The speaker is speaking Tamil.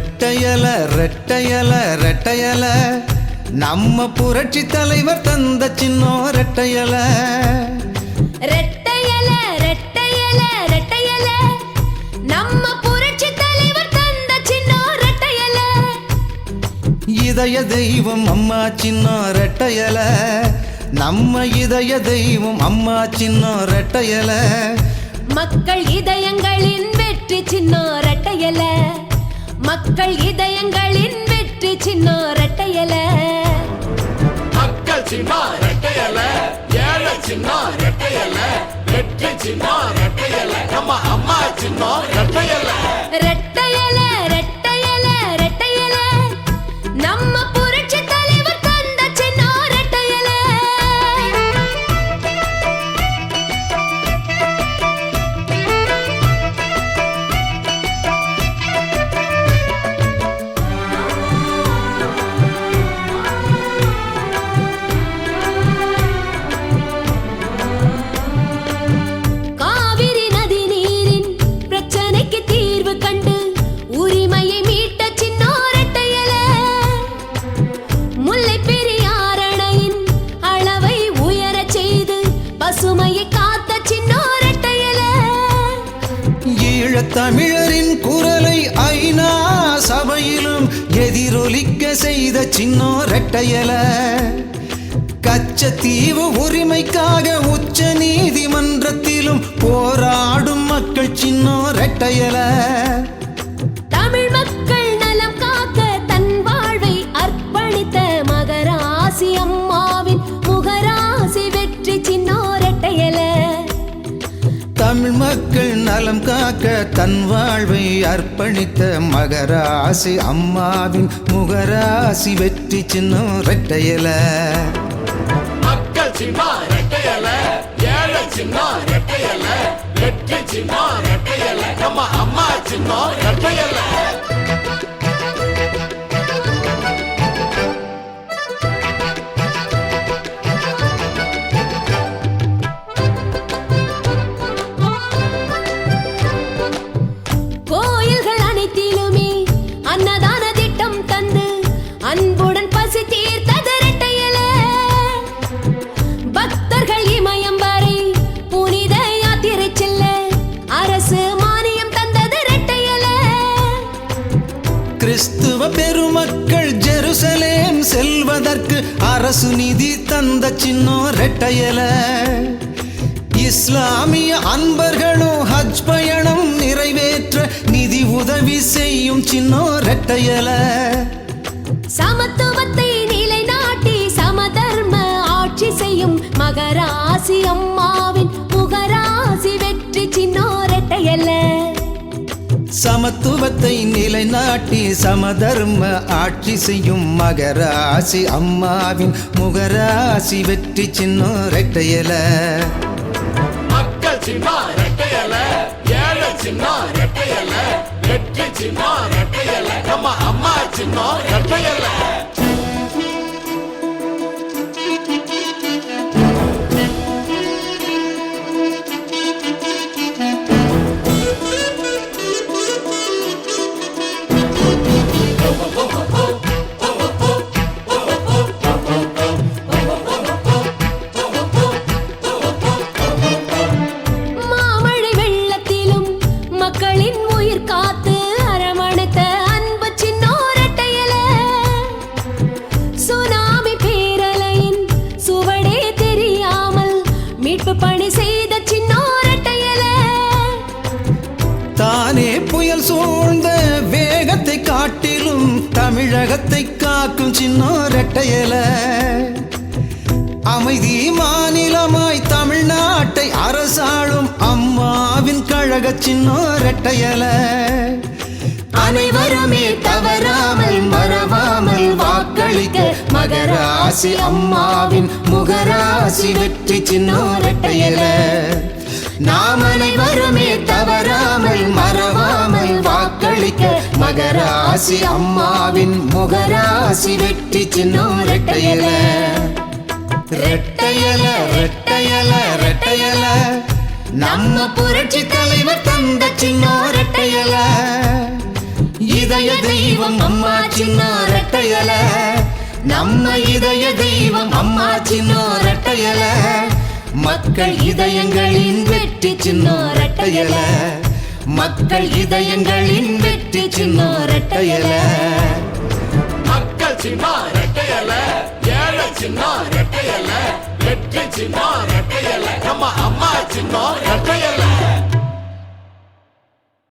ரெட்டையல ரெட்டையல ரெட்டையல நம்ம புரட்சி தலைவர் தந்த சின்னம் ரெட்டையல. ரெட்டையல ரெட்டையல ரெட்டையல நம்ம புரட்சி தலைவர் தந்த சின்னம் ரெட்டையல. இதய தெய்வம் அம்மா சின்னம் ரெட்டையல. நம்ம இதய தெய்வம் அம்மா சின்னம் ரெட்டையல. மக்கள் இதயங்களின் வெற்றி சின்னம் ரெட்டையல. மக்கள் இதயங்களின் வெற்றி சின்னம் ரெட்டையல. மக்கள் சின்னம் ரெட்டையல, ஏழை சின்னம் ரெட்டையல, வெற்றி சின்னம் ரெட்டையல, நம்ம அம்மா சின்னம் ரெட்டையல. ரெட்டையல ரெட்டையல ரெட்டையல நம்ம புரட்சி தலைவர் தந்த சின்னம் ரெட்டையல. காவிரி நதி நீரின் பிரச்சனைக்கு தீர்வு கண்டு உரிமையை மீட்ட சின்னம் ரெட்டையல. முல்லை பெரியார் அணையின் அளவை உயரச் செய்து பசுமையை காத்த சின்னம் ரெட்டையல. ஈழத்தமிழரின் குரலை ஐநா சபையிலும் எதிரொலிக்க செய்த சின்னம் ரெட்டையல. கச்சத்தீவு உரிமைக்காக உச்ச நீதிமன்றத்திலும் போராடும் மக்கள் சின்னம் ரெட்டையல. தமிழ் மக்கள் நலம் காக்க தன் வாழ்வை அர்ப்பணித்த மகராசி அம்மாவின் முகராசி வெற்றி சின்னம் ரெட்டையல. தமிழ் மக்கள் நலம் காக்க தன் வாழ்வை அர்ப்பணித்த மகராசி அம்மாவின் முகராசி வெற்றி சின்னம் ரெட்டையல. மக்கள் சின்னம் ரெட்டையல, ஏழை சின்னம் ரெட்டையல, வெற்றி சின்னம் ரெட்டையல, நம்ம அம்மா சின்னம் ரெட்டையல. கோயில்கள் அனைத்திலுமே அன்னதான திட்டம் தந்து அன்புடன் பசி தீர்த்தது ரெட்டையல. பக்தர்கள் இமயம் வரை புனித யாத்திரை செல்ல அரசு மானியம் தந்தது ரெட்டையல. கிறிஸ்துவ பெருமக்கள் ஜெருசலேம் செல்வதற்கு அரசு நிதி தந்த சின்னம் ரெட்டையல. இஸ்லாமிய அன்பர்களும் ஹஜ் பயணம் நிறைவேற்ற நிதி உதவி செய்யும் சின்னம் ரெட்டையல. சமத்துவத்தை நிலைநாட்டி சமதர்ம ஆட்சி செய்யும் மகராசி அம்மாவின் முகராசி வெற்றி சின்னம் ரெட்டையல. சமத்துவத்தை நிலைநாட்டி சமதர்ம ஆட்சி செய்யும் மகராசி அம்மாவின் முகராசி வெற்றி சின்னம் ரெட்டையல. மக்கள் சின்னம் ரெட்டையல, ஏழை சின்னம் ரெட்டையல, வெற்றி சின்னம் ரெட்டையல, நம்ம அம்மா சின்னம் ரெட்டையல. மாமழை வெள்ளத்திலும் மக்களின் உயிர் காத்து அரவணைத்த அன்பு சின்னம் ரெட்டையல. சுனாமி பேரலையின் சுவடே தெரியாமல் மீட்பு பணி செய்த சின்னம் ரெட்டையல. தானே புயல் சூழ்ந்த வேகத்தை காட்டிலும் தமிழகத்தை காக்கும் சின்னம் ரெட்டையல. அமைதி மாநிலமாய் தமிழ்நாட்டை அரசாளும் அம்மாவின் கழக சின்னம் ரெட்டையல. அனைவருமே தவறாமல் மறவாமல் வாக்களிக்க மகராசி அம்மாவின் முகராசி வெற்றி சின்னம் ரெட்டையல. நாம் அனைவருமே தவறாமல் மறவாமல் வாக்களிக்க மகராசி அம்மாவின் முகராசி வெற்றி சின்னம் ரெட்டையல. ரெட்டையல ரெட்டையல ரெட்டையல நம்ம புரட்சி தலைவர் தந்த சின்னம் ரெட்டையல. இதய தெய்வம் அம்மா சின்ன ரெட்டையல நம்ம இதய தெய்வம் அம்மா சின்ன ரெட்டையல மக்கள் இதயங்களின் வெற்றி சின்ன ரெட்டையல மக்கள் இதயங்களின் வெற்றி சின்ன ரெட்டையல மக்கள் சின்னம் ரெட்டையல ஏழை சின்னம் ரெட்டையல வெற்றி சின்னம் ரெட்டையல நம்ம அம்மா சின்னம் ரெட்டையல